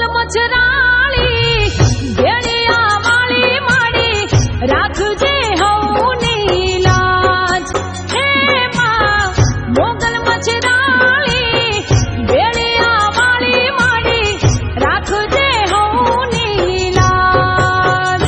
મોગલ મચરાળી ભેળિયા વાળી માડી રાખજે હવની લાજ હે માં મોગલ મચરાળી ભેળિયા વાળી માડી રાખજે હવની લાજ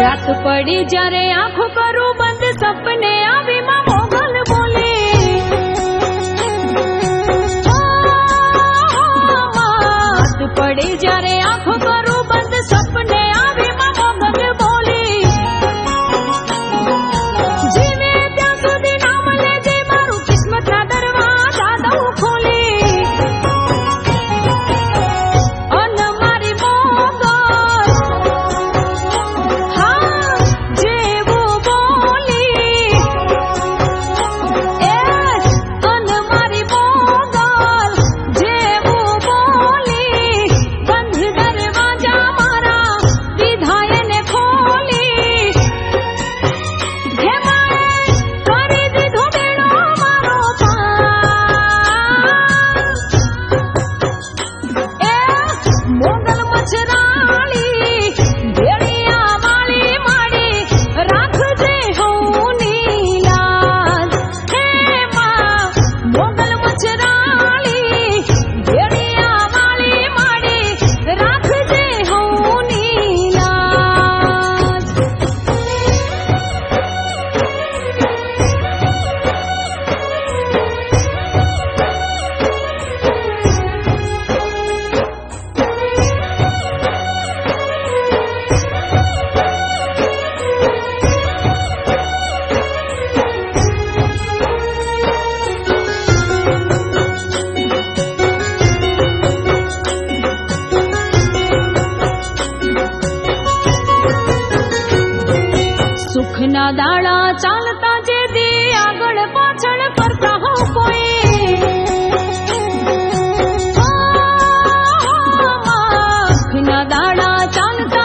रात पड़ी जरे आंखों करूं बंद सपने आवी मां मोगल बोले रात पड़ी जरे आंखों करूं बंद सपने आवी मां मोगल बोले जीवे ત્યાં સુધી નામ લેજે મારું કિસ્મતના દરવાજા દઉં ખોલી અન મારી મોગલ સુખના દાડા ચાલતા જે દી આગળ પાછળ ફરતા હો કોઈ સુખના દાડા ચાલતા